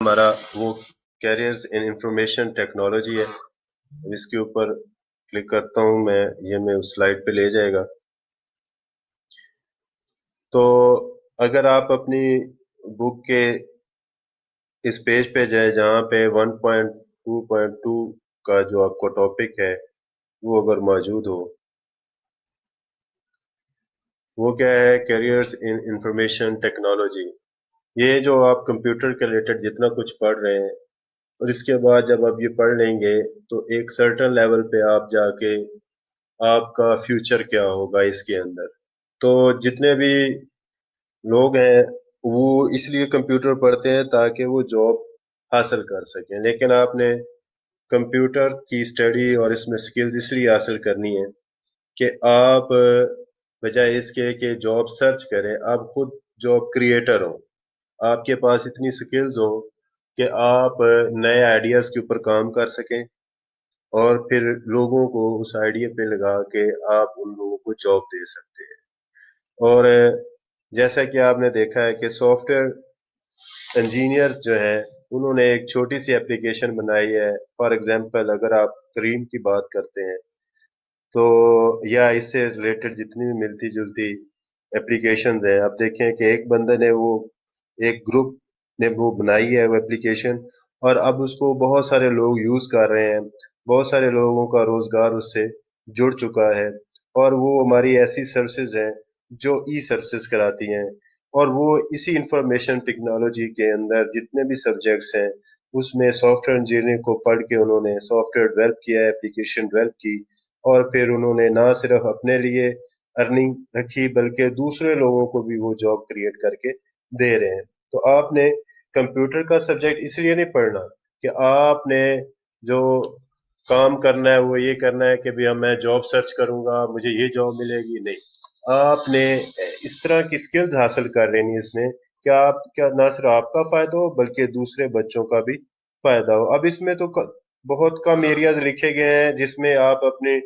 हमारा वो कैरियर्स इन information technology है। इसके ऊपर क्लिक करता हूँ मैं, ये मैं उस स्लाइड पे ले जाएगा। तो अगर आप अपनी बुक के इस पेज पे जाए जहाँ पे 1.2.2 का जो आपको टॉपिक है वो अगर मौजूद हो, वो क्या है, कैरियर्स इन इंफॉर्मेशन टेक्नोलॉजी। ये जो आप कंप्यूटर के रिलेटेड जितना कुछ पढ़ रहे हैं, और इसके बाद जब आप ये पढ़ लेंगे तो एक सर्टेन लेवल पे आप जाके आपका फ्यूचर क्या होगा इसके अंदर। तो जितने भी लोग हैं वो इसलिए कंप्यूटर पढ़ते हैं ताकि वो जॉब हासिल कर सकें, लेकिन आपने कंप्यूटर की स्टडी और इसमें स्किल्स इसलिए हासिल करनी है कि आप बजाय इसके कि जॉब सर्च करें, आप खुद जॉब क्रिएटर हो। आपके पास इतनी स्किल्स हो कि आप नए आइडियाज के ऊपर काम कर सकें और फिर लोगों को उस आइडिया पे लगा के आप उन लोगों को जॉब दे सकते हैं। और जैसा कि आपने देखा है कि सॉफ्टवेयर इंजीनियर जो है उन्होंने एक छोटी सी एप्लीकेशन बनाई है। फॉर एग्जांपल अगर आप करीम की बात करते हैं तो, या इससे रिलेटेड जितनी भी मिलती जुलती एप्लीकेशन है, आप देखें कि एक बंदे ने वो, एक ग्रुप ने वो बनाई है वो एप्लीकेशन, और अब उसको बहुत सारे लोग यूज कर रहे हैं। बहुत सारे लोगों का रोजगार उससे जुड़ चुका है। और वो हमारी ऐसी सर्विसेज हैं जो ई सर्विसेज कराती हैं। और वो इसी इंफॉर्मेशन टेक्नोलॉजी के अंदर जितने भी सब्जेक्ट्स हैं उसमें सॉफ्टवेयर इंजीनियरिंग को पढ़ के उन्होंने सॉफ्टवेयर डेवलप किया, एप्लीकेशन डेवलप की, और फिर उन्होंने ना सिर्फ अपने लिए अर्निंग रखी बल्कि दूसरे लोगों को भी वो जॉब क्रिएट करके दे रहे हैं। तो आपने कंप्यूटर का सब्जेक्ट इसलिए नहीं पढ़ना कि आपने जो काम करना है वो ये करना है कि भैया मैं जॉब सर्च करूंगा मुझे ये जॉब मिलेगी, नहीं। आपने इस तरह की स्किल्स हासिल कर लेनी इसमें, क्या आप, क्या ना सिर्फ आपका फायदा हो बल्कि दूसरे बच्चों का भी फायदा हो। अब इसमें तो बहुत कम एरियाज लिखे गए हैं जिसमें आप अपने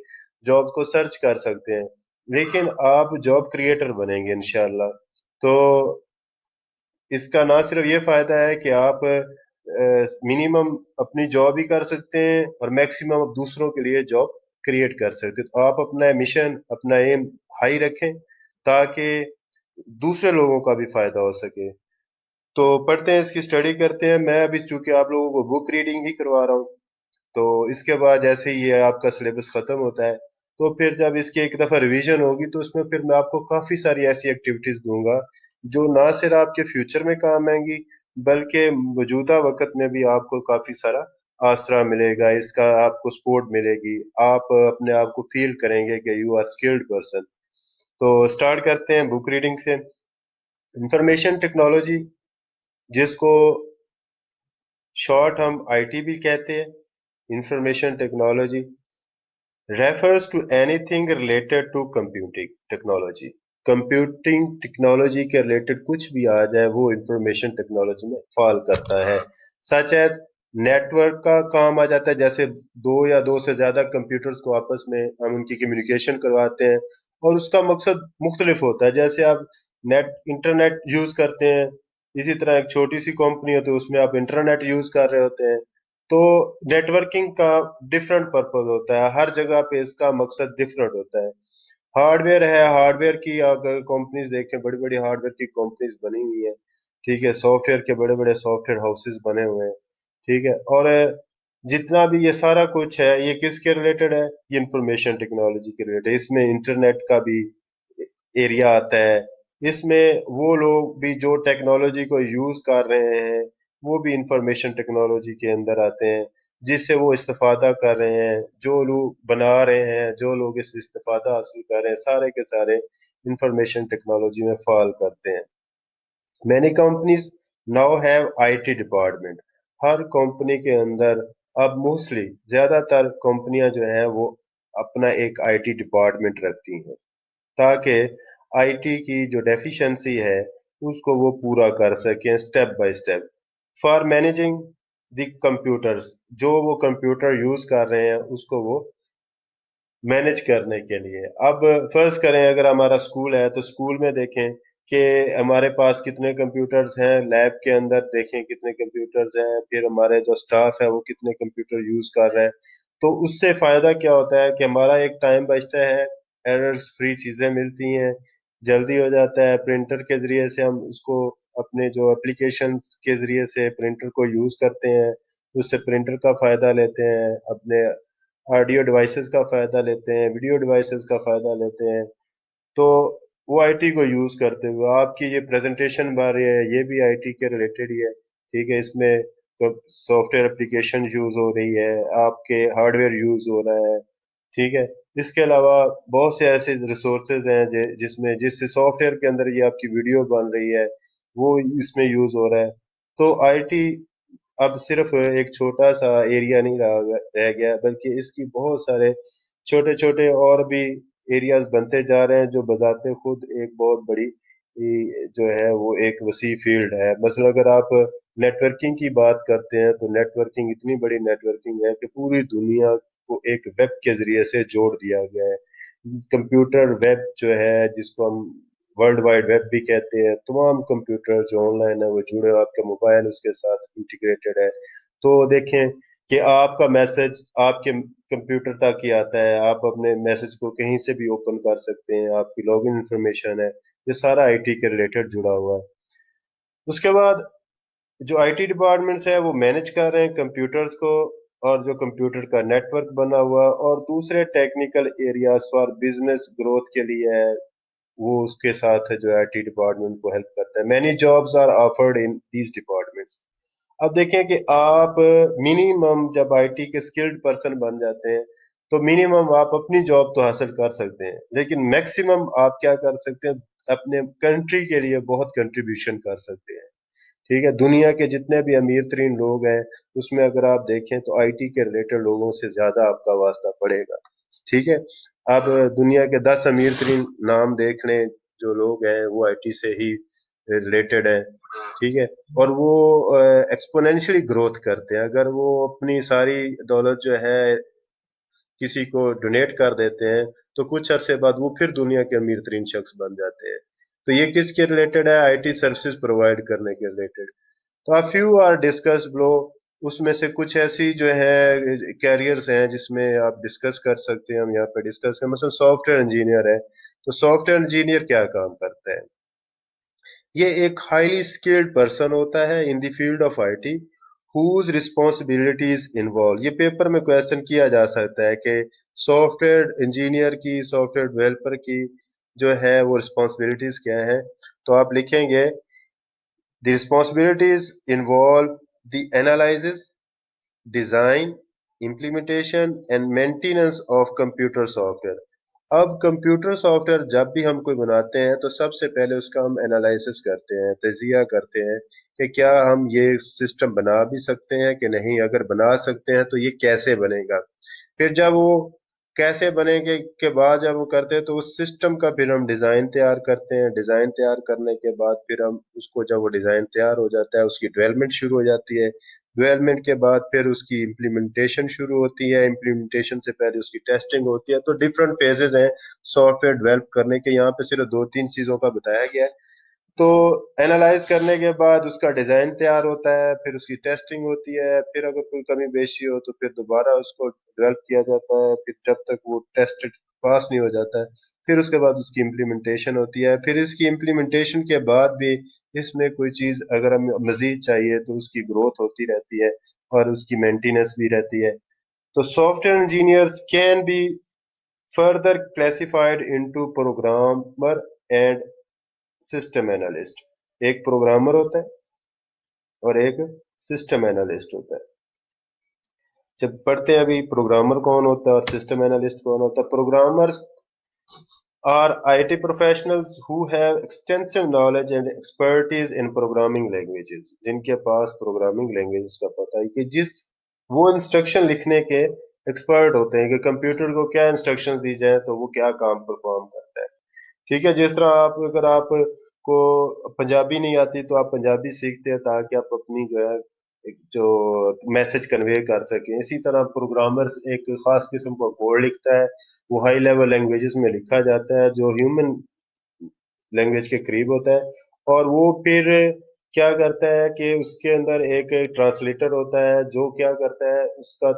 जॉब को सर्च कर सकते हैं, लेकिन आप जॉब क्रिएटर बनेंगे इंशाल्लाह। तो इसका ना सिर्फ ये फायदा है कि आप मिनिमम अपनी जॉब ही कर सकते हैं और मैक्सिमम आप दूसरों के लिए जॉब क्रिएट कर सकते हैं। तो आप अपना मिशन, अपना एम हाई रखें ताकि दूसरे लोगों का भी फायदा हो सके। तो पढ़ते हैं, इसकी स्टडी करते हैं। मैं अभी चूंकि आप लोगों को बुक रीडिंग ही करवा रहा हूँ, तो इसके बाद जैसे ही ये आपका सिलेबस खत्म होता है तो फिर जब इसकी एक दफा रिवीजन होगी तो उसमें फिर मैं आपको काफी सारी ऐसी एक्टिविटीज दूंगा जो ना सिर्फ आपके फ्यूचर में काम आएंगी बल्कि मौजूदा वक्त में भी आपको काफी सारा आसरा मिलेगा, इसका आपको सपोर्ट मिलेगी। आप अपने आप को फील करेंगे कि यू आर स्किल्ड पर्सन। तो स्टार्ट करते हैं बुक रीडिंग से। इंफॉर्मेशन टेक्नोलॉजी, जिसको शॉर्ट हम आईटी भी कहते हैं, information technology refers to anything related to computing technology। Computing technology के रिलेटेड कुछ भी आ जाए वो इंफॉर्मेशन टेक्नोलॉजी में फॉल करता है। सच एज नेटवर्क का काम आ जाता है, जैसे दो या दो से ज्यादा कंप्यूटर्स को आपस में हम उनकी कम्युनिकेशन करवाते हैं और उसका मकसद मुख्तलिफ होता है। जैसे आप नेट इंटरनेट यूज करते हैं, इसी तरह एक छोटी सी कंपनी होती है उसमें आप इंटरनेट यूज कर रहे होते हैं। तो नेटवर्किंग का डिफरेंट पर्पज होता है, हर जगह पे इसका मकसद डिफरेंट होता है। हार्डवेयर है, हार्डवेयर की अगर कंपनीज देखें, बड़ी बड़ी हार्डवेयर की कंपनीज बनी हुई है, ठीक है, सॉफ्टवेयर के बड़े बड़े सॉफ्टवेयर हाउसेस बने हुए हैं, ठीक है। और जितना भी ये सारा कुछ है ये किसके रिलेटेड है, ये इंफॉर्मेशन टेक्नोलॉजी के रिलेटेड है। इसमें इंटरनेट का भी एरिया आता है। इसमें वो लोग भी जो टेक्नोलॉजी को यूज कर रहे हैं वो भी इंफॉर्मेशन टेक्नोलॉजी के अंदर आते हैं, जिससे वो इस्तेफादा कर रहे हैं। जो लोग बना रहे हैं, जो लोग इससे इस्तेफादा हासिल कर रहे हैं, सारे के सारे इंफॉर्मेशन टेक्नोलॉजी में फॉल करते हैं। Many companies now have IT department. Her company के अंदर अब मोस्टली ज्यादातर कंपनियां जो हैं वो अपना एक आईटी डिपार्टमेंट रखती हैं ताकि आईटी की जो डेफिशिएंसी है उसको वो पूरा कर सकें step by step. For managing the computers, जो वो कंप्यूटर यूज कर रहे हैं उसको वो मैनेज करने के लिए। अब फर्ज करें अगर हमारा स्कूल है तो स्कूल में देखें کہ ہمارے پاس کتنے کمپیوٹرز ہیں، لیب کے اندر دیکھیں کتنے کمپیوٹرز ہیں، پھر ہمارے جو سٹاف ہے وہ کتنے کمپیوٹر یوز کر رہے ہیں. تو اس سے فائدہ کیا ہوتا ہے کہ ہمارا ایک ٹائم بچتا ہے، ایررز فری چیزیں ملتی ہیں، جلدی ہو جاتا ہے. پرنٹر کے ذریعے سے ہم اس کو اپنے جو اپلیکیشنز کے ذریعے سے پرنٹر کو یوز کرتے ہیں، اس سے پرنٹر کا فائدہ لیتے ہیں، اپنے آڈیو ڈیوائسز کا فائدہ لیتے ہیں، ویڈیو ڈیوائسز کا فائدہ لیتے ہیں. تو وہ آئی ٹی کو یوز کرتے ہوئے آپ کی یہ پریزنٹیشن بن رہی ہے، یہ بھی آئی ٹی کے ریلیٹڈ ہی ہے. ٹھیک ہے، اس میں سافٹ ویئر اپلیکیشن یوز ہو رہی ہے، آپ کے ہارڈ ویئر یوز ہو رہا ہے. ٹھیک ہے، اس کے علاوہ بہت سے ایسے ریسورسز ہیں جس سے سافٹ ویئر کے اندر یہ آپ کی ویڈیو بن رہی ہے وہ اس میں یوز ہو رہا ہے. تو آئی ٹی اب صرف ایک چھوٹا سا ایریا نہیں رہ گیا، بلکہ اس کی بہت سارے چھوٹے چھوٹے اور بھی ایریاز بنتے جا رہے ہیں، جو بذات خود ایک بہت بڑی جو ہے وہ ایک وسیع فیلڈ ہے. مثلا اگر آپ نیٹ ورکنگ کی بات کرتے ہیں تو نیٹ ورکنگ اتنی بڑی نیٹ ورکنگ ہے کہ پوری دنیا کو ایک ویب کے ذریعے سے جوڑ دیا گیا ہے. کمپیوٹر ویب جو ہے جس کو ہم ورلڈ وائڈ ویب بھی کہتے ہیں، تمام کمپیوٹر جو آن لائن ہے وہ جڑے ہوئے، آپ کا موبائل اس کے ساتھ انٹیگریٹڈ ہے. تو دیکھیں کہ آپ کا میسج آپ کے کمپیوٹر تک ہی آتا ہے، آپ اپنے میسج کو کہیں سے بھی اوپن کر سکتے ہیں، آپ کی لاگ ان انفارمیشن ہے، یہ سارا آئی ٹی کے ریلیٹڈ جڑا ہوا ہے. اس کے بعد جو آئی ٹی ڈپارٹمنٹس ہے وہ مینج کر رہے ہیں کمپیوٹرز کو، اور جو کمپیوٹر کا نیٹ ورک بنا ہوا اور دوسرے technical areas for business growth کے لیے ہے، وہ اس کے ساتھ جو آئی ٹی ڈپارٹمنٹ کو ہیلپ کرتا ہے. Many jobs are offered in these departments. اب دیکھیں کہ آپ منیمم جب آئی ٹی کے اسکلڈ پرسن بن جاتے ہیں تو منیمم آپ اپنی جاب تو حاصل کر سکتے ہیں، لیکن میکسیمم آپ کیا کر سکتے ہیں، اپنے کنٹری کے لیے بہت کنٹریبیوشن کر سکتے ہیں. ٹھیک ہے، دنیا کے جتنے بھی امیر ترین لوگ ہیں اس میں اگر آپ دیکھیں تو آئی ٹی کے ریلیٹڈ لوگوں سے زیادہ آپ کا واسطہ پڑے گا. ٹھیک ہے، آپ دنیا کے 10 امیر ترین نام دیکھ لیں، جو لوگ ہیں وہ آئی ٹی سے ہی ریلیٹڈ ہیں. ٹھیک ہے، اور وہ ایکسپونینشلی گروتھ کرتے ہیں. اگر وہ اپنی ساری دولت جو ہے کسی کو ڈونیٹ کر دیتے ہیں تو کچھ عرصے بعد وہ پھر دنیا کے امیر ترین شخص بن جاتے ہیں. تو یہ کس کے ریلیٹڈ ہے؟ آئی ٹی سروسز پرووائڈ کرنے کے ریلیٹڈ. تو آ فیو آر ڈسکس بلو، اس میں سے کچھ ایسی جو ہے کیریئرز ہیں جس میں آپ ڈسکس کر سکتے ہیں. ہم یہاں پہ ڈسکس کریں، مثلا سافٹ ویئر انجینئر ہے. تو سافٹ ویئر انجینئر کیا کام کرتا ہے؟ یہ ایک ہائیلی اسکلڈ پرسن ہوتا ہے in the field of I T whose responsibilities involve. یہ پیپر میں کویشچن کیا جا سکتا ہے کہ سافٹ ویئر انجینئر کی، سافٹ ویئر ڈیولپر کی جو ہے وہ رسپانسبلٹیز کیا ہیں. تو آپ لکھیں گے the responsibilities involve the analysis, design, implementation and maintenance of computer software. اب کمپیوٹر سافٹ ویئر جب بھی ہم کوئی بناتے ہیں تو سب سے پہلے اس کا ہم انالائسس کرتے ہیں، تجزیہ کرتے ہیں کہ کیا ہم یہ سسٹم بنا بھی سکتے ہیں کہ نہیں. اگر بنا سکتے ہیں تو یہ کیسے بنے گا. پھر جب وہ کیسے بنے گے کے بعد جب وہ کرتے ہیں تو اس سسٹم کا پھر ہم ڈیزائن تیار کرتے ہیں. ڈیزائن تیار کرنے کے بعد پھر ہم اس کو، جب وہ ڈیزائن تیار ہو جاتا ہے اس کی ڈیولپمنٹ شروع ہو جاتی ہے. ڈیولپمنٹ کے بعد پھر اس کی امپلیمنٹیشن شروع ہوتی ہے. امپلیمنٹیشن سے پہلے اس کی ٹیسٹنگ ہوتی ہے. تو ڈفرنٹ فیزز ہیں سافٹ ویئر ڈیولپ کرنے کے. یہاں پہ صرف دو تین چیزوں کا بتایا گیا ہے. تو اینالائز کرنے کے بعد اس کا ڈیزائن تیار ہوتا ہے، پھر اس کی ٹیسٹنگ ہوتی ہے، پھر اگر کوئی کمی بیشی ہو تو پھر دوبارہ اس کو ڈیولپ کیا جاتا ہے، پھر جب تک وہ ٹیسٹ پاس نہیں ہو جاتا ہے پھر اس کے بعد اس کی امپلیمنٹیشن ہوتی ہے. پھر اس کی امپلیمنٹیشن کے بعد بھی اس میں کوئی چیز اگر ہمیں مزید چاہیے تو اس کی گروتھ ہوتی رہتی ہے اور اس کی مینٹیننس بھی رہتی ہے. تو software engineers can be further classified into programmer and system analyst. ایک پروگرامر ہوتا ہے اور ایک سسٹم اینالسٹ ہوتا ہے. جب پڑھتے ہیں ابھی پروگرامر کون ہوتا ہے اور سسٹم اینالسٹ کون ہوتا ہے. Programmers are IT professionals who have extensive knowledge and expertise in programming languages. جن کے پاس پروگرامنگ لینگویجز کا پتہ ہے کہ وہ انسٹرکشن لکھنے کے ایکسپرٹ ہوتے ہیں کہ کمپیوٹر کو کیا انسٹرکشن دی جائے تو وہ کیا کام پرفارم کرتا ہے. ٹھیک ہے، جس طرح اگر آپ کو پنجابی نہیں آتی تو آپ پنجابی سیکھتے ہیں تاکہ آپ اپنی جو ہے جو میسج کنوے کر سکیں. اسی طرح پروگرامر ایک خاص قسم کا کوڈ لکھتا ہے، وہ ہائی لیول لینگویجز میں لکھا جاتا ہے جو ہیومن लैंग्वेज के करीब होता है, और वो फिर क्या करता है कि उसके अंदर एक ट्रांसलेटर होता है जो क्या करता है, उसका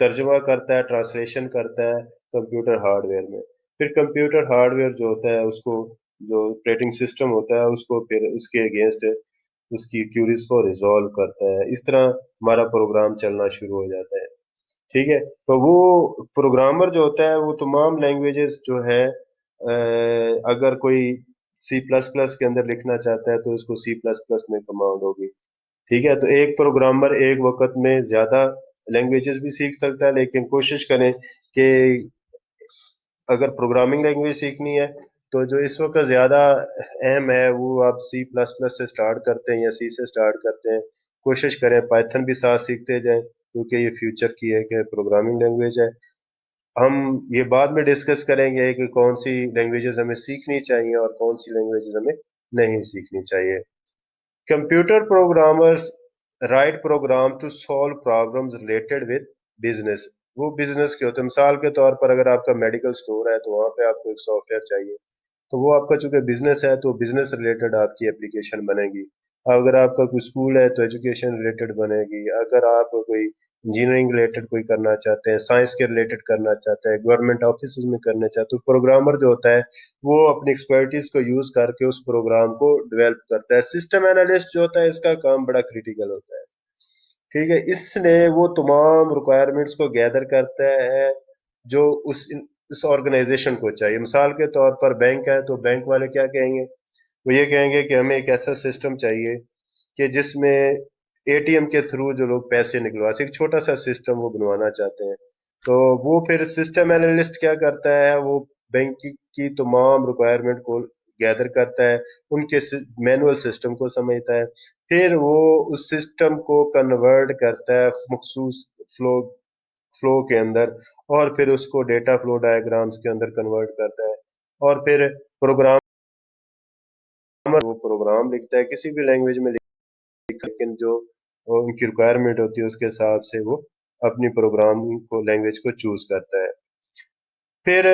तर्जुमा करता है, ट्रांसलेशन करता है कंप्यूटर हार्डवेयर में। फिर कंप्यूटर हार्डवेयर जो होता है उसको, जो ऑपरेटिंग सिस्टम होता है उसको फिर उसके अगेंस्ट उसकी क्यूरीज को रिजॉल्व करता है। इस तरह हमारा प्रोग्राम चलना शुरू हो जाता है। ठीक है, तो वो प्रोग्रामर जो होता है वो तमाम लैंग्वेजेस जो है, अगर कोई सी प्लस प्लस के अंदर लिखना चाहता है तो उसको सी प्लस प्लस में कमांड होगी। ठीक है, तो एक प्रोग्रामर एक वक्त में ज्यादा लैंग्वेजेस भी सीख सकता है, लेकिन कोशिश करें कि अगर प्रोग्रामिंग लैंग्वेज सीखनी है तो जो इस वक्त ज्यादा अहम है वो आप सी प्लस प्लस से स्टार्ट करते हैं या सी से स्टार्ट करते हैं। कोशिश करें पाइथन भी साथ सीखते जाएं, क्योंकि ये फ्यूचर की है कि प्रोग्रामिंग लैंग्वेज है। हम ये बाद में डिस्कस करेंगे कि कौन सी लैंग्वेजेस हमें सीखनी चाहिए और कौन सी लैंग्वेजेस हमें नहीं सीखनी चाहिए। Computer programmers write program to solve problems related with business. वो बिजनेस के होते हैं, मिसाल के तौर पर अगर आपका मेडिकल स्टोर है तो वहां पे आपको एक सॉफ्टवेयर चाहिए, तो वो आपका चूंकि बिजनेस है तो बिजनेस रिलेटेड आपकी एप्लीकेशन बनेगी। अगर आपका कोई स्कूल है तो एजुकेशन रिलेटेड बनेगी। अगर आप कोई इंजीनियरिंग रिलेटेड कोई करना चाहते हैं, साइंस के रिलेटेड करना चाहते हैं, गवर्नमेंट ऑफिस में करना चाहते हैं, तो प्रोग्रामर जो होता है वो अपनी एक्सपर्टीज को यूज करके उस प्रोग्राम को डेवलप करता है। सिस्टम एनालिस्ट जो होता है इसका काम बड़ा क्रिटिकल होता है। ठीक है, इसने वो तमाम रिक्वायरमेंट्स को गैदर करता है जो उस ऑर्गेनाइजेशन को चाहिए। मिसाल के तौर पर बैंक है तो बैंक वाले क्या कहेंगे, वो ये कहेंगे कि हमें एक ऐसा सिस्टम चाहिए कि जिसमें एटीएम के थ्रू जो लोग पैसे निकलवा सके, एक छोटा सा सिस्टम वो बनवाना चाहते हैं। तो वो फिर सिस्टम एनालिस्ट क्या करता है, वो बैंक की तमाम रिक्वायरमेंट को गैदर करता है, उनके मैनुअल सिस्टम को समझता है, फिर वो उस सिस्टम को कन्वर्ट करता है मखसूस फ्लो फ्लो के अंदर, और फिर उसको डेटा फ्लो डायग्राम्स के अंदर कन्वर्ट करता है, और फिर प्रोग्रामर वो प्रोग्राम लिखता है किसी भी लैंग्वेज में लिखा, लेकिन जो उनकी रिक्वायरमेंट होती है उसके हिसाब से वो अपनी प्रोग्रामिंग को लैंग्वेज को चूज करता है। फिर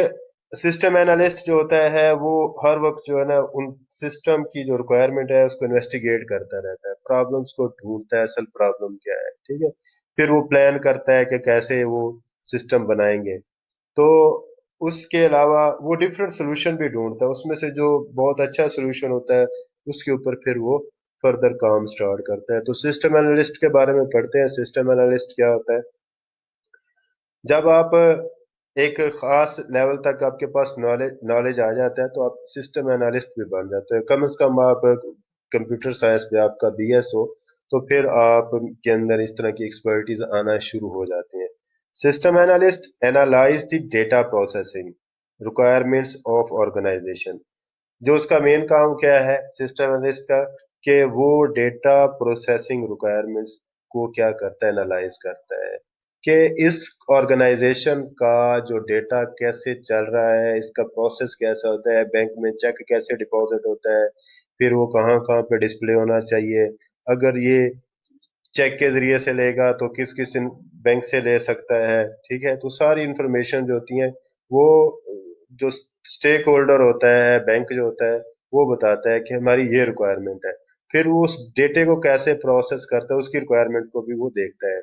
सिस्टम एनालिस्ट जो होता है वो हर वक्त जो है ना उन सिस्टम की जो रिक्वायरमेंट है उसको इन्वेस्टिगेट करता रहता है, प्रॉब्लम्स को ढूंढता है असल प्रॉब्लम क्या है। ठीक है, फिर वो प्लान करता है कि कैसे वो सिस्टम बनाएंगे। तो उसके अलावा वो डिफरेंट सोल्यूशन भी ढूंढता है, उसमें से जो बहुत अच्छा सोल्यूशन होता है उसके ऊपर फिर वो फर्दर काम स्टार्ट करता है। तो सिस्टम एनालिस्ट के बारे में पढ़ते हैं। सिस्टम एनालिस्ट क्या होता है, जब आप एक खास लेवल तक आपके पास नॉलेज नॉलेज आ जाता है तो आप सिस्टम एनालिस्ट भी बन जाते हैं। कम से कम आप कंप्यूटर साइंस में आपका बीएस हो तो फिर आप के अंदर इस तरह की एक्सपर्टीज आना शुरू हो जाती हैं। System analyst analyse the data processing requirements of organisation. जो उसका मेन काम क्या है सिस्टम एनालिस्ट का, कि वो डेटा प्रोसेसिंग रिक्वायरमेंट्स को क्या करता है, एनालाइज करता है कि इस ऑर्गेनाइजेशन का जो डेटा कैसे चल रहा है, इसका प्रोसेस कैसा होता है, बैंक में चेक कैसे डिपॉजिट होता है, फिर वो कहाँ कहाँ पे डिस्प्ले होना चाहिए, अगर ये चेक के जरिए से लेगा तो किस किस बैंक से ले सकता है। ठीक है, तो सारी इंफॉर्मेशन जो होती है वो जो स्टेक होल्डर होता है, बैंक जो होता है, वो बताता है कि हमारी ये रिक्वायरमेंट है। फिर वो उस डेटे को कैसे प्रोसेस करता है उसकी रिक्वायरमेंट को भी वो देखता है,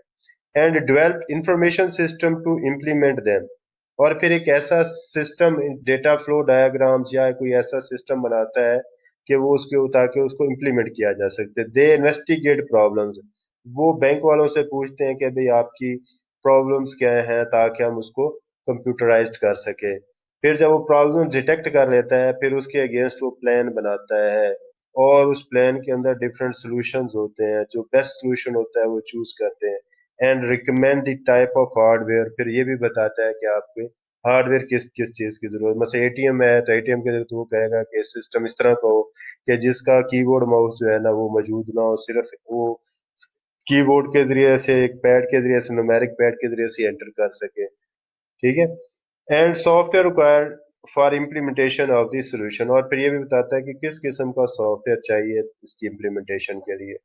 and develop information system to implement them. और फिर एक ऐसा सिस्टम डेटा फ्लो डायग्राम्स या कोई ऐसा सिस्टम बनाता है कि वो उसके ताकि उसको इम्प्लीमेंट किया जा सकते। दे इन्वेस्टिगेट प्रॉब्लम्स, वो बैंक वालों से पूछते हैं कि भाई आपकी प्रॉब्लम्स क्या हैं ताकि हम उसको कंप्यूटराइज्ड कर सके। फिर जब वो प्रॉब्लम डिटेक्ट कर लेता है फिर उसके अगेंस्ट वो प्लान बनाता है, और उस प्लान के अंदर डिफरेंट सॉल्यूशंस होते हैं, जो बेस्ट सॉल्यूशन होता है वो चूज करते हैं, and recommend the type of hardware. फिर ये भी बताता है कि आपके हार्डवेयर किस किस चीज की जरूरत, मतलब एटीएम है तो एटीएम के लिए तो वो कहेगा कि सिस्टम इस तरह का हो कि जिसका कीबोर्ड माउस जो है ना वो मौजूद ना हो, सिर्फ वो कीबोर्ड के जरिए से, एक पैड के जरिए से, न्यूमेरिक पैड के जरिए से एंटर कर सके। ठीक है, and software required for implementation of this solution. और फिर ये भी बताता है कि किस किस्म का सॉफ्टवेयर चाहिए इसकी इम्प्लीमेंटेशन के लिए।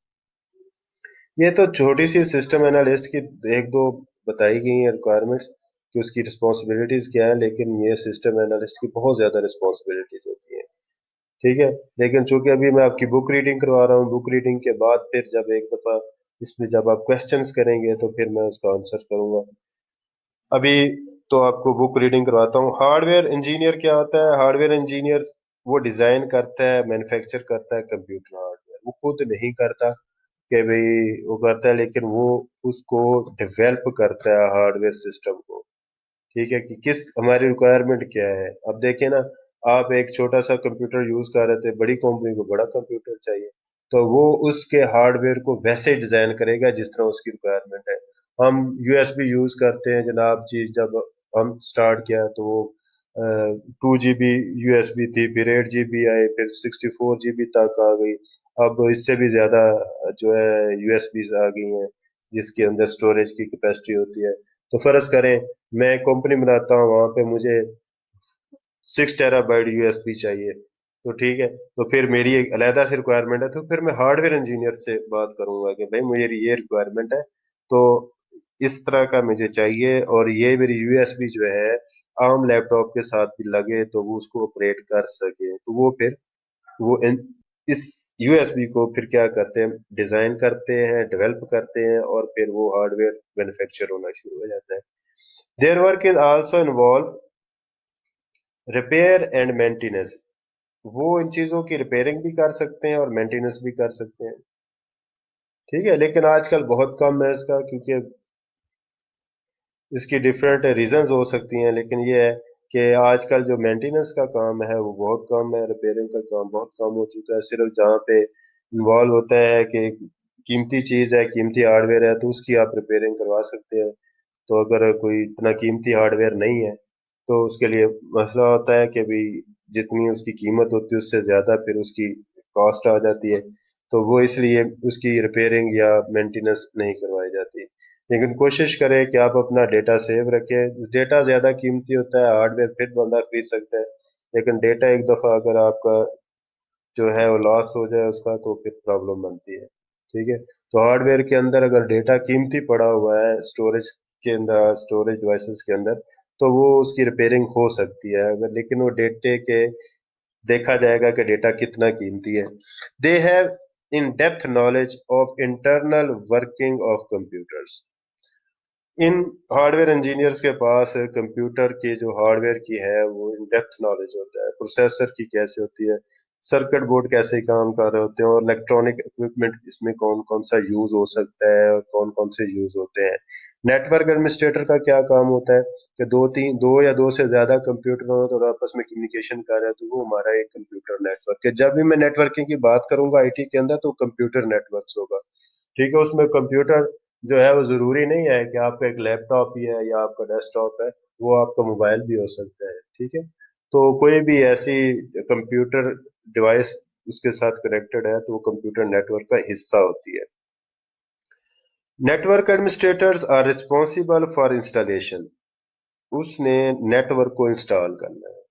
ये तो छोटी सी सिस्टम एनालिस्ट की एक दो बताई गई हैं रिक्वायरमेंट्स कि उसकी रिस्पॉन्सिबिलिटीज क्या है, लेकिन ये सिस्टम एनालिस्ट की बहुत ज्यादा रिस्पॉन्सिबिलिटीज होती हैं। ठीक है। लेकिन चूंकि अभी मैं आपकी बुक रीडिंग करवा रहा हूँ, बुक रीडिंग के बाद फिर जब एक दफा इसमें जब आप क्वेश्चंस करेंगे तो फिर मैं उसका आंसर करूंगा। अभी तो आपको बुक रीडिंग करवाता हूँ। हार्डवेयर इंजीनियर क्या होता है? हार्डवेयर इंजीनियर वो डिजाइन करता है, मैन्युफैक्चर करता है कंप्यूटर हार्डवेयर, वो खुद नहीं करता कि भाई वो करता है, लेकिन वो उसको डेवलप करता है हार्डवेयर सिस्टम को। ठीक है, कि किस हमारी रिक्वायरमेंट क्या है। अब देखिए ना, आप एक छोटा सा कंप्यूटर यूज कर रहे थे, बड़ी कंपनी को बड़ा कंप्यूटर चाहिए, तो वो उसके हार्डवेयर को वैसे डिजाइन करेगा जिस तरह उसकी रिक्वायरमेंट है। हम यूएसबी यूज करते हैं जनाब जी, जब हम स्टार्ट किया तो वो 2 GB यूएसबी थी, फिर 8 GB आए, फिर 64 GB तक आ गई। अब इससे भी ज्यादा जो है यूएसबी आ गई हैं, जिसके अंदर स्टोरेज की कैपेसिटी होती है। तो फर्ज करें मैं कंपनी बनाता हूँ, वहां पे मुझे 6 TB यूएसबी चाहिए, तो ठीक है, तो फिर मेरी एक अलहदा से रिक्वायरमेंट है, तो फिर मैं हार्डवेयर इंजीनियर से बात करूंगा कि भाई मुझे ये रिक्वायरमेंट है, तो इस तरह का मुझे चाहिए, और ये मेरी यूएसबी जो है आम लैपटॉप के साथ भी लगे तो वो उसको ऑपरेट कर सके। तो वो फिर इस यूएसबी को फिर क्या करते हैं, डिजाइन करते हैं, डेवलप करते हैं, और फिर वो हार्डवेयर मैन्युफैक्चर होना शुरू हो जाता है। Their work is also involve repair and maintenance. वो इन चीजों की रिपेयरिंग भी कर सकते हैं और मेंटेनेंस भी कर सकते हैं। ठीक है, लेकिन आजकल बहुत कम है इसका, क्योंकि इसकी डिफरेंट रीजंस हो सकती हैं, लेकिन ये है कि आजकल जो मेंटेनेंस का काम है वो बहुत कम है, रिपेयरिंग का काम बहुत कम हो चुका है। सिर्फ जहाँ पे इन्वॉल्व होता है कि कीमती चीज है, कीमती हार्डवेयर है, तो उसकी आप रिपेयरिंग करवा सकते हैं। तो अगर कोई इतना कीमती हार्डवेयर नहीं है तो उसके लिए मसला होता है कि भाई जितनी उसकी कीमत होती है उससे ज्यादा फिर उसकी कॉस्ट आ जाती है, तो वो इसलिए उसकी रिपेयरिंग या मेंटेनेंस नहीं करवाई जाती। लेकिन कोशिश करें कि आप अपना डेटा सेव रखें। डेटा ज्यादा कीमती होता है, हार्डवेयर फिर बंदा खरीद सकता है, लेकिन डेटा एक दफा अगर आपका जो है वो लॉस हो जाए उसका, तो फिर प्रॉब्लम बनती है। ठीक है, तो हार्डवेयर के अंदर अगर डेटा कीमती पड़ा हुआ है स्टोरेज के अंदर, स्टोरेज डिवाइसेस के अंदर, तो वो उसकी रिपेयरिंग हो सकती है अगर, लेकिन वो डेटे के देखा जाएगा कि डेटा कितना कीमती है। They have in depth knowledge of internal working of computers. In hardware engineers के पास कंप्यूटर की जो हार्डवेयर की है वो इन डेप्थ नॉलेज होता है, प्रोसेसर की कैसे होती है, सर्किट बोर्ड कैसे काम कर रहे होते हैं, और इलेक्ट्रॉनिक इक्विपमेंट इसमें कौन कौन सा यूज हो सकता है और कौन कौन से यूज होते हैं। नेटवर्क एडमिनिस्ट्रेटर का क्या काम होता है कि दो या दो से ज्यादा कंप्यूटर हो तो आपस में कम्युनिकेशन कर रहे हैं, तो वो हमारा एक कंप्यूटर नेटवर्क है। जब भी मैं नेटवर्किंग की बात करूंगा आईटी के अंदर, तो कंप्यूटर नेटवर्क होगा। ठीक है, उसमें कंप्यूटर जो है वो जरूरी नहीं है कि आपका एक लैपटॉप ही है या आपका डेस्कटॉप है, वो आपका मोबाइल भी हो सकता है। ठीक है, तो कोई भी ऐसी कंप्यूटर डिवाइस उसके साथ कनेक्टेड है तो वो कंप्यूटर नेटवर्क का हिस्सा होती है। Network administrators are responsible for installation. उसने नेटवर्क को इंस्टॉल करना है,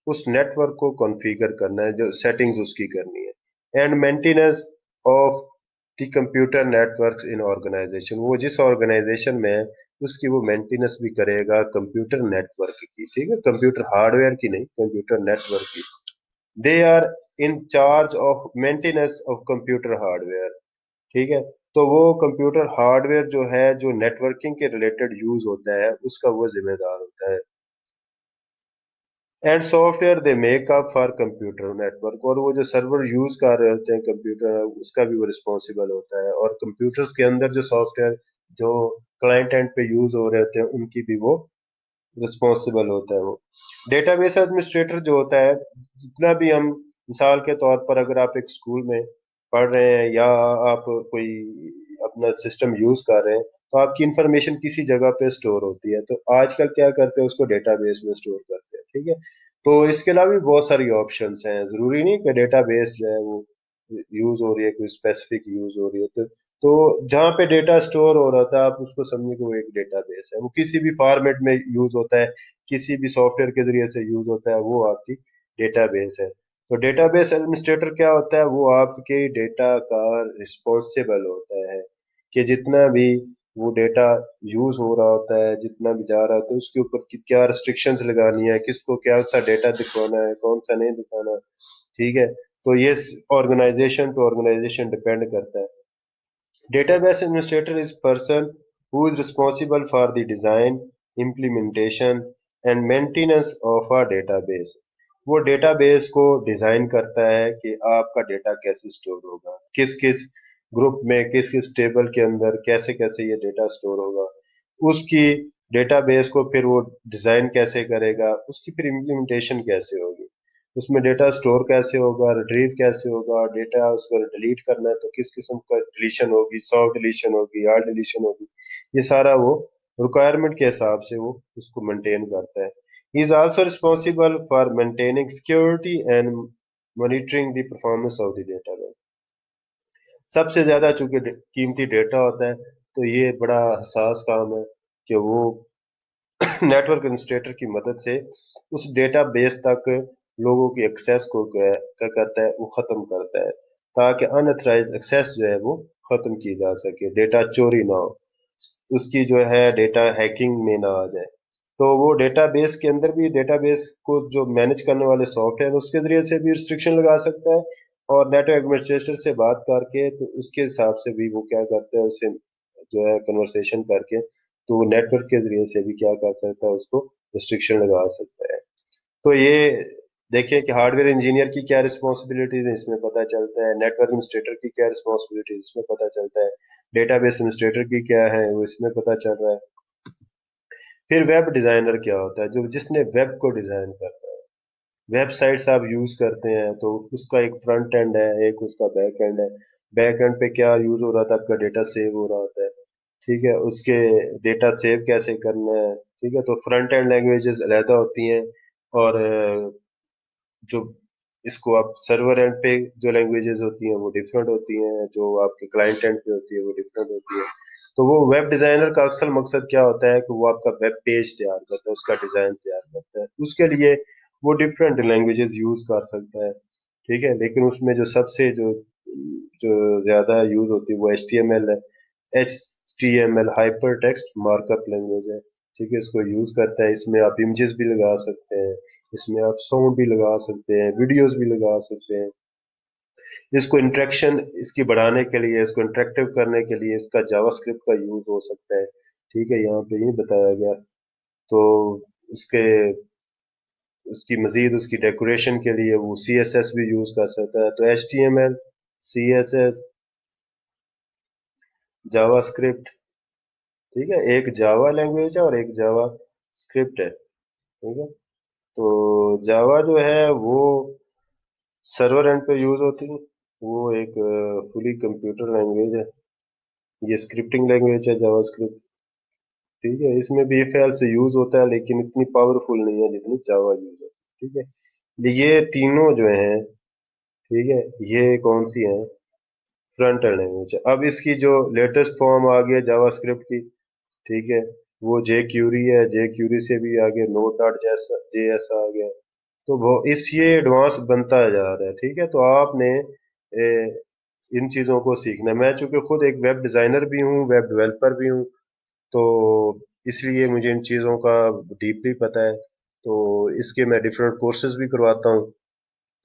उस नेटवर्क को कॉन्फ़िगर करना है, जो सेटिंग्स उसकी करनी है, and maintenance of the computer networks in organisation. वो जिस ऑर्गेनाइजेशन में है उसकी वो मेंटेनेंस भी करेगा कंप्यूटर नेटवर्क की। ठीक है, कंप्यूटर हार्डवेयर की नहीं, कंप्यूटर नेटवर्क की। They are in charge of maintenance of computer hardware. ठीक है, तो वो कंप्यूटर हार्डवेयर जो है, जो नेटवर्किंग के रिलेटेड यूज होता है, उसका वो जिम्मेदार होता है। And software they make up for computer network, और वो जो सर्वर यूज कर रहे होते हैं कंप्यूटर, उसका भी वो रिस्पॉन्सिबल होता है। और कंप्यूटर्स के अंदर जो सॉफ्टवेयर जो क्लाइंट एंड पे यूज हो रहे होते हैं उनकी भी वो रिस्पॉन्सिबल होता है वो। डेटाबेस एडमिनिस्ट्रेटर जो होता है, जितना भी हम मिसाल के तौर पर अगर आप एक स्कूल में पढ़ रहे हैं या आप कोई अपना सिस्टम यूज कर रहे हैं, तो आपकी इंफॉर्मेशन किसी जगह पे स्टोर होती है, तो आजकल क्या करते हैं उसको डेटाबेस में स्टोर करते हैं। ठीक है, तो इसके अलावा भी बहुत सारी ऑप्शंस हैं, जरूरी नहीं कि डेटाबेस जो है वो यूज हो रही है, कोई स्पेसिफिक यूज हो रही है। तो जहाँ पे डेटा स्टोर हो रहा था आप उसको समझिए कि वो एक डेटाबेस है, वो किसी भी फॉर्मेट में यूज होता है, किसी भी सॉफ्टवेयर के जरिए से यूज होता है, वो आपकी डेटाबेस है। तो डेटाबेस एडमिनिस्ट्रेटर क्या होता है, वो आपके डेटा का रिस्पॉन्सिबल होता है कि जितना भी वो डेटा यूज हो रहा होता है, जितना भी जा रहा होता है उसके ऊपर क्या रिस्ट्रिक्शंस लगानी है, किसको क्या सा डेटा दिखवाना है, कौन सा नहीं दिखाना। ठीक है, तो ये ऑर्गेनाइजेशन टू ऑर्गेनाइजेशन डिपेंड करता है। Database administrator is person who is responsible for the design, implementation and maintenance of a database. वो डेटाबेस को डिजाइन करता है कि आपका डेटा कैसे स्टोर होगा, किस किस ग्रुप में, किस किस टेबल के अंदर कैसे कैसे ये डेटा स्टोर होगा, उसकी डेटाबेस को फिर वो डिजाइन कैसे करेगा, उसकी फिर इम्प्लीमेंटेशन कैसे होगी, उसमें डेटा स्टोर कैसे होगा, रिट्रीव कैसे होगा, डेटा उसको डिलीट करना है तो किस किस्म का डिलीशन होगी, सॉफ्ट डिलीशन होगी, हार्ड डिलीशन होगी, ये सारा वो रिक्वायरमेंट के हिसाब से वो उसको मेंटेन करता है। He is also responsible for maintaining security and monitoring the performance of the data. सबसे ज्यादा चूंकि कीमती डेटा होता है, तो ये बड़ा हसास काम है कि वो नेटवर्क एडमिनिस्ट्रेटर की मदद से उस डेटा बेस तक लोगों की एक्सेस को क्या करता है, वो खत्म करता है, ताकि अनऑथराइज एक्सेस जो है वो खत्म की जा सके, डेटा चोरी ना हो, उसकी जो है डेटा हैकिंग में ना आ जाए। तो वो डेटाबेस के अंदर भी डेटाबेस को जो मैनेज करने वाले सॉफ्टवेयर उसके जरिए से भी रिस्ट्रिक्शन लगा सकता है, और नेटवर्क एडमिनिस्ट्रेटर से बात करके तो उसके हिसाब से भी वो क्या करते हैं, उससे जो है कन्वर्सेशन करके तो वो नेटवर्क के जरिए से भी क्या कर सकता है, उसको रिस्ट्रिक्शन लगा सकता है। तो ये देखिए कि हार्डवेयर इंजीनियर की क्या रिस्पॉन्सिबिलिटीज है, इसमें पता चलता है, नेटवर्क एडमिनिस्ट्रेटर की क्या रिस्पॉन्सिबिलिटी इसमें पता चलता है, डेटाबेस एडमिनिस्ट्रेटर की क्या है वो इसमें पता चल रहा है। फिर वेब डिजाइनर क्या होता है, जो जिसने वेब को डिजाइन करता है। वेबसाइट्स आप यूज करते हैं तो उसका एक फ्रंट एंड है, एक उसका बैक एंड है। बैक एंड पे क्या यूज हो रहा था, आपका डेटा सेव हो रहा होता है। ठीक है, उसके डेटा सेव कैसे करना है। ठीक है, तो फ्रंट एंड लैंग्वेजेस अलहदा होती हैं, और जो इसको आप सर्वर एंड पे जो लैंग्वेजेस होती हैं वो डिफरेंट होती हैं, जो आपके क्लाइंट एंड पे होती है वो डिफरेंट होती है। तो वो वेब डिजाइनर का अक्सर मकसद क्या होता है कि वो आपका वेब पेज तैयार करता है, उसका डिजाइन तैयार करता है, उसके लिए वो डिफरेंट लैंग्वेजेस यूज कर सकता है। ठीक है, लेकिन उसमें जो सबसे जो जो ज्यादा यूज होती है वो HTML है। HTML hyper text markup language है। ठीक है, इसको यूज करता है, इसमें आप इमेजेस भी लगा सकते हैं, इसमें आप साउंड भी लगा सकते हैं, वीडियोस भी लगा सकते हैं। इसको इंटरेक्शन इसकी बढ़ाने के लिए, इसको इंटरेक्टिव करने के लिए इसका जावास्क्रिप्ट का यूज हो सकता है। ठीक है, यहाँ पे ये बताया गया। तो उसके उसकी मजीद उसकी डेकोरेशन के लिए वो CSS भी यूज कर सकता है। तो HTML, CSS, जावास्क्रिप्ट। ठीक है, एक जावा लैंग्वेज है और एक जावा स्क्रिप्ट है। ठीक है, तो जावा जो है वो सर्वर एंड पे यूज होती है, वो एक फुली कंप्यूटर लैंग्वेज है। ये स्क्रिप्टिंग लैंग्वेज है जावास्क्रिप्ट। ठीक है, इसमें भी if else से यूज होता है, लेकिन इतनी पावरफुल नहीं है जितनी जावा यूज होती है। ठीक है, ये तीनों जो हैं, ठीक है, ये कौन सी हैं, फ्रंट एंड लैंग्वेज है। अब इसकी जो लेटेस्ट फॉर्म आ गया जावास्क्रिप्ट की, ठीक है, वो जे क्यूरी है, जे क्यूरी से भी आगे नोड डॉट JS आ गया। तो वो इस ये एडवांस बनता जा रहा है। ठीक है, तो आपने इन चीज़ों को सीखना है। मैं चूंकि खुद एक वेब डिज़ाइनर भी हूँ, वेब डेवलपर भी हूँ, तो इसलिए मुझे इन चीज़ों का डीपली पता है। तो इसके मैं डिफरेंट कोर्सेज भी करवाता हूँ।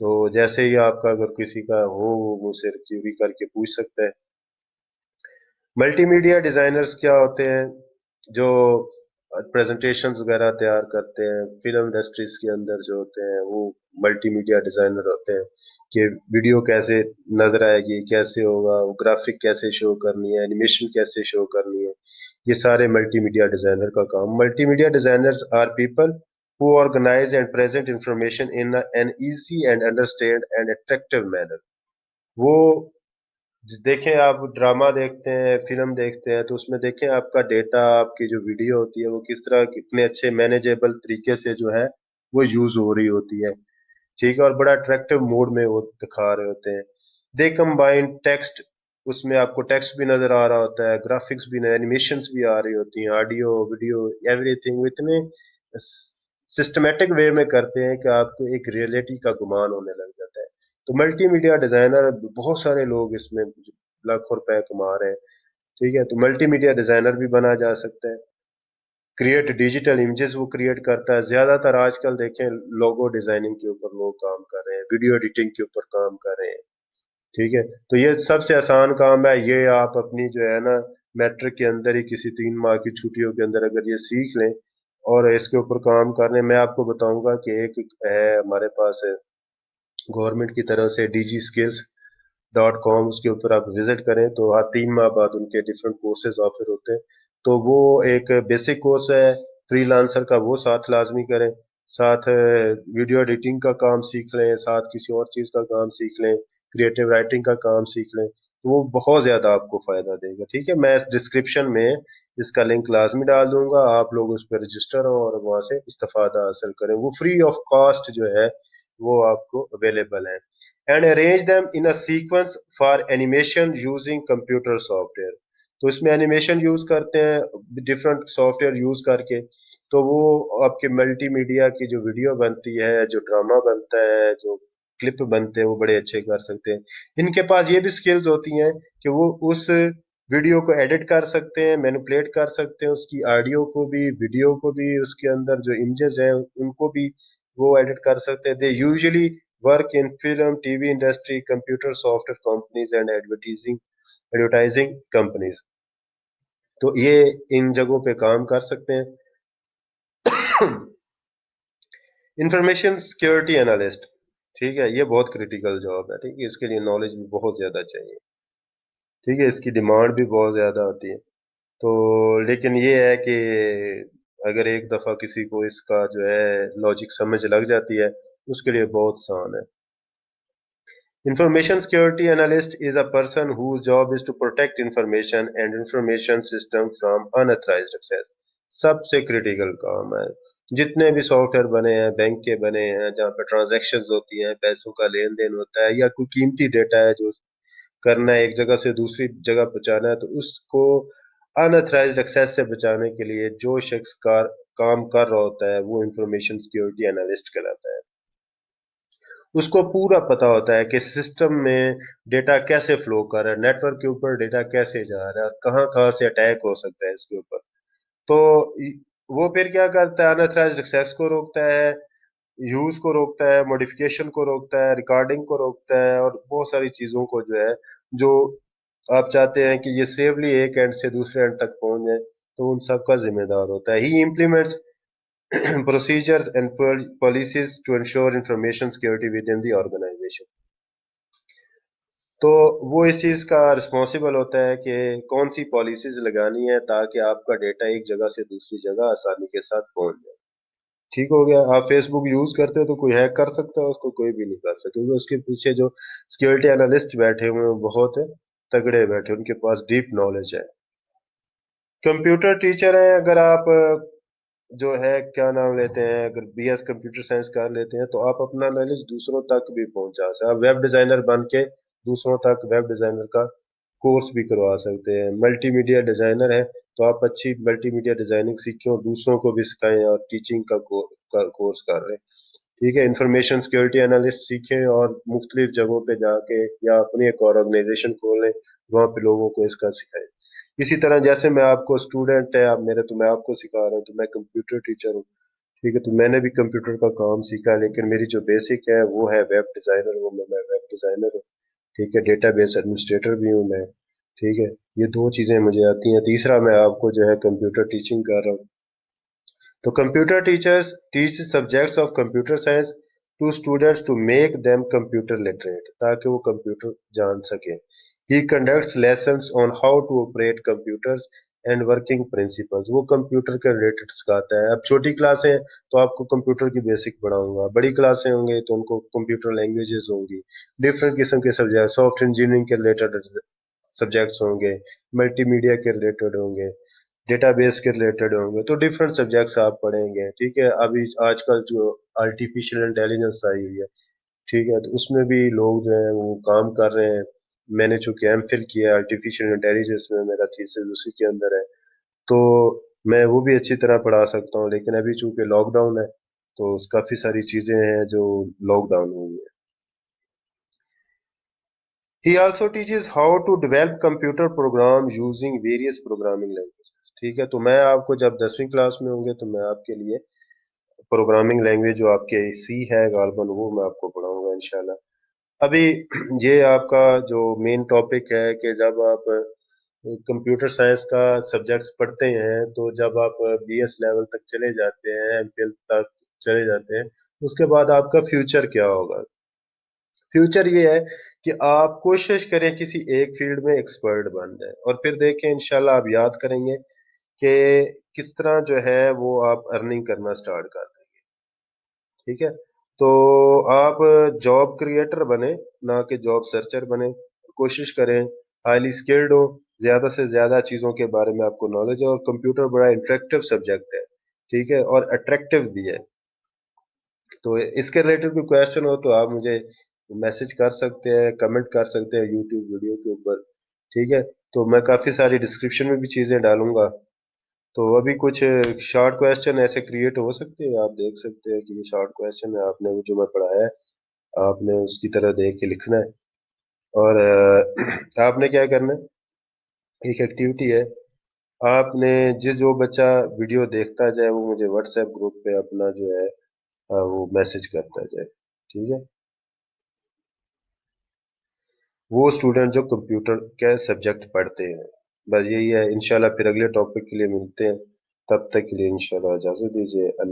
तो जैसे ही आपका अगर किसी का हो, वो मुझसे क्यूरी करके पूछ सकता है। मल्टीमीडिया डिजाइनर्स क्या होते हैं, जो प्रेजेंटेशंस वगैरह तैयार करते हैं फिल्म इंडस्ट्रीज के अंदर जो होते हैं, वो मल्टीमीडिया डिजाइनर होते हैं कि वीडियो कैसे नजर आएगी, कैसे होगा, ग्राफिक कैसे शो करनी है, एनिमेशन कैसे शो करनी है। ये सारे मल्टीमीडिया डिजाइनर का काम। Multimedia designers are people who organize and present information in an easy and understand and attractive manner। वो देखें, आप ड्रामा देखते हैं, फिल्म देखते हैं, तो उसमें देखें आपका डेटा, आपकी जो वीडियो होती है वो किस तरह कितने अच्छे मैनेजेबल तरीके से जो है वो यूज हो रही होती है। ठीक है, और बड़ा अट्रैक्टिव मोड में वो दिखा रहे होते हैं। दे कंबाइन टेक्स्ट, उसमें आपको टेक्स्ट भी नजर आ रहा होता है, ग्राफिक्स भी, एनिमेशंस भी आ रही होती हैं, ऑडियो वीडियो एवरीथिंग, वो इतने सिस्टमेटिक वे में करते हैं कि आपको एक रियलिटी का गुमान होने लग जाता है। तो मल्टीमीडिया डिजाइनर बहुत सारे लोग इसमें लाखों रुपए कमा रहे हैं। ठीक है, तो मल्टी मीडिया डिजाइनर भी बना जा सकता है। क्रिएट डिजिटल इमेजेस वो क्रिएट करता है। ज्यादातर आजकल देखें लोगो डिजाइनिंग के ऊपर लोग काम कर रहे हैं, वीडियो एडिटिंग के ऊपर काम कर रहे हैं। ठीक है, तो ये सबसे आसान काम है। ये आप अपनी जो है ना मैट्रिक के अंदर ही किसी 3 माह की छुट्टियों के अंदर अगर ये सीख लें और इसके ऊपर काम कर लें, मैं आपको बताऊंगा कि एक है हमारे पास गवर्नमेंट की तरफ से DigiSkills.com, उसके ऊपर आप विजिट करें तो हर 3 माह बाद उनके डिफरेंट कोर्सेज ऑफर होते हैं। तो वो एक बेसिक कोर्स है फ्रीलांसर का, वो साथ लाजमी करें। साथ वीडियो एडिटिंग का काम सीख लें, साथ किसी और चीज़ का काम सीख लें, क्रिएटिव राइटिंग का काम सीख लें, तो वो बहुत ज़्यादा आपको फ़ायदा देगा। ठीक है, मैं डिस्क्रिप्शन में इसका लिंक लाजमी डाल दूंगा, आप लोग उस पर रजिस्टर हो और वहाँ से इस्तेफादा हासिल करें। वो फ्री ऑफ कॉस्ट जो है वो आपको अवेलेबल है। And arrange them in a sequence for animation using computer software. तो इसमें एनिमेशन यूज करते हैं डिफरेंट सॉफ्टवेयर यूज करके। तो वो आपके मल्टीमीडिया की जो वीडियो बनती है, जो ड्रामा बनता है, जो क्लिप बनते हैं, वो बड़े अच्छे कर सकते हैं। इनके पास ये भी स्किल्स होती हैं कि वो उस वीडियो को एडिट कर सकते हैं, मैनिपुलेट कर सकते हैं, उसकी ऑडियो को भी, वीडियो को भी, उसके अंदर जो इमेजेस हैं उनको भी वो एडिट कर सकते हैं। They usually work in film, TV industry, computer software companies and advertising companies. तो ये इन जगहों पे काम कर सकते हैं। इंफॉर्मेशन सिक्योरिटी एनालिस्ट, ठीक है, ये बहुत क्रिटिकल जॉब है। ठीक है, इसके लिए नॉलेज भी बहुत ज्यादा चाहिए। ठीक है, इसकी डिमांड भी बहुत ज्यादा होती है। तो लेकिन ये है कि अगर एक दफा किसी को इसका जो है लॉजिक समझ लग जाती है, उसके लिए बहुत आसान है। Information security analyst is a person whose job is to protect information and information system from unauthorized access. सबसे क्रिटिकल काम है। जितने भी सॉफ्टवेयर बने हैं, बैंक के बने हैं, जहाँ पे ट्रांजैक्शंस होती हैं, पैसों का लेन देन होता है, या कोई कीमती डेटा है जो करना है, एक जगह से दूसरी जगह पहुंचाना है, तो उसको अनऑथराइज्ड एक्सेस से बचाने के लिए जो शख्स काम कर रहा होता है वो इंफॉर्मेशन सिक्योरिटी एनालिस्ट कहलाता है। उसको पूरा पता होता है कि सिस्टम में डेटा कैसे फ्लो कर रहा है, नेटवर्क के ऊपर डेटा कैसे जा रहा है, कहाँ कहाँ से अटैक हो सकता है इसके ऊपर। तो वो फिर क्या करता है, अनऑथराइज्ड एक्सेस को रोकता है, यूज को रोकता है, मॉडिफिकेशन को रोकता है, रिकॉर्डिंग को रोकता है, और बहुत सारी चीजों को जो है, जो आप चाहते हैं कि ये सेफली एक एंड से दूसरे एंड तक पहुंच जाए, तो उन सब का जिम्मेदार होता है। ही implements procedures and policies to ensure information security within the organization. तो वो इस चीज का रिस्पॉन्सिबल होता है कि कौन सी पॉलिसीज लगानी है ताकि आपका डेटा एक जगह से दूसरी जगह आसानी के साथ पहुंच जाए। ठीक हो गया। आप फेसबुक यूज करते हो तो कोई हैक कर सकता है उसको? कोई भी नहीं कर सकता, क्योंकि उसके पीछे जो सिक्योरिटी एनालिस्ट बैठे हुए हैं बहुत तगड़े बैठे, उनके पास डीप नॉलेज है। कंप्यूटर टीचर है अगर आप, जो है क्या नाम लेते हैं, अगर BS कंप्यूटर साइंस कर लेते हैं तो आप अपना नॉलेज दूसरों तक भी पहुंचा सकते हैं। आप वेब डिजाइनर बन के दूसरों तक वेब डिजाइनर का कोर्स भी करवा सकते हैं। मल्टीमीडिया डिजाइनर है तो आप अच्छी मल्टीमीडिया डिजाइनिंग सीखें और दूसरों को भी सिखाएं, और टीचिंग का कोर्स कर रहे हैं। ठीक है, इंफॉर्मेशन सिक्योरिटी एनालिस्ट सीखें और मुख्तलिफ जगहों पे जाके या अपनी एक ऑर्गेनाइजेशन खोलें, वहां पे लोगों को इसका सिखाएं। इसी तरह जैसे मैं आपको, स्टूडेंट है आप मेरे, तो मैं आपको सिखा रहा हूँ, तो मैं कंप्यूटर टीचर हूँ। ठीक है, तो मैंने भी कंप्यूटर का काम सीखा है, लेकिन मेरी जो बेसिक है वो है वेब डिजाइनर, वो मैं वेब डिजाइनर हूँ। ठीक है, डेटाबेस एडमिनिस्ट्रेटर भी हूँ मैं। ठीक है, ये दो चीजें मुझे आती हैं। तीसरा मैं आपको जो है कंप्यूटर टीचिंग कर रहा हूँ। तो computer teachers teach subjects of computer science to students to make them computer literate, ताकि वो कंप्यूटर जान सके। He conducts lessons on how to operate computers and working principles, वो कंप्यूटर के रिलेटेड सिखाता है। अब छोटी क्लासें हैं तो आपको कंप्यूटर की बेसिक पढ़ाऊंगा, बड़ी क्लासें होंगे तो उनको कंप्यूटर लैंग्वेजेस होंगी, डिफरेंट किस्म के सब्जेक्ट, सॉफ्ट इंजीनियरिंग के रिलेटेड सब्जेक्ट्स होंगे, मल्टीमीडिया के रिलेटेड होंगे, डेटाबेस के रिलेटेड होंगे, तो डिफरेंट सब्जेक्ट्स आप पढ़ेंगे। ठीक है, अभी आजकल जो आर्टिफिशियल इंटेलिजेंस आई हुई है, ठीक है, तो उसमें भी लोग जो है वो काम कर रहे हैं। मैंने चूंकि एमफिल किया आर्टिफिशियल इंटेलिजेंस में, मेरा थीसिस उसी के अंदर है, तो मैं वो भी अच्छी तरह पढ़ा सकता हूँ। लेकिन अभी चूंकि लॉकडाउन है तो काफी सारी चीजें हैं जो लॉकडाउन हुई है। He also teaches how to develop computer program using various programming languages. ठीक है, तो मैं आपको जब 10वीं क्लास में होंगे तो मैं आपके लिए प्रोग्रामिंग लैंग्वेज जो आपके सी है गालबन वो मैं आपको पढ़ाऊंगा इंशाल्लाह। अभी ये आपका जो मेन टॉपिक है कि जब आप कंप्यूटर साइंस का सब्जेक्ट्स पढ़ते हैं तो जब आप बीएस लेवल तक चले जाते हैं, एमफिल तक चले जाते हैं, उसके बाद आपका फ्यूचर क्या होगा। फ्यूचर ये है कि आप कोशिश करें किसी एक फील्ड में एक्सपर्ट बन जाए और फिर देखें इंशाल्लाह आप याद करेंगे कि किस तरह जो है वो आप अर्निंग करना स्टार्ट कर देंगे। ठीक है, तो आप जॉब क्रिएटर बने, ना कि जॉब सर्चर बने। कोशिश करें हाईली स्किल्ड हो, ज्यादा से ज्यादा चीजों के बारे में आपको नॉलेज है, और कंप्यूटर बड़ा इंटरेक्टिव सब्जेक्ट है। ठीक है, और अट्रैक्टिव भी है। तो इसके रिलेटेड कोई क्वेश्चन हो तो आप मुझे मैसेज कर सकते हैं, कमेंट कर सकते हैं यूट्यूब वीडियो के ऊपर। ठीक है, तो मैं काफ़ी सारी डिस्क्रिप्शन में भी चीज़ें डालूंगा। तो अभी कुछ शॉर्ट क्वेश्चन ऐसे क्रिएट हो सकते हैं, आप देख सकते हैं कि ये शॉर्ट क्वेश्चन है, आपने वो जो मैं पढ़ाया है आपने उसकी तरह देख के लिखना है। और आपने क्या करना है, एक एक्टिविटी है, आपने जिस जो बच्चा वीडियो देखता जाए वो मुझे व्हाट्सएप ग्रुप पे अपना जो है वो मैसेज करता जाए। ठीक है, वो स्टूडेंट जो कंप्यूटर के सब्जेक्ट पढ़ते हैं। बस यही है, इंशाल्लाह फिर अगले टॉपिक के लिए मिलते हैं। तब तक के लिए इंशाल्लाह इजाज़त दीजिए। अल्लाह।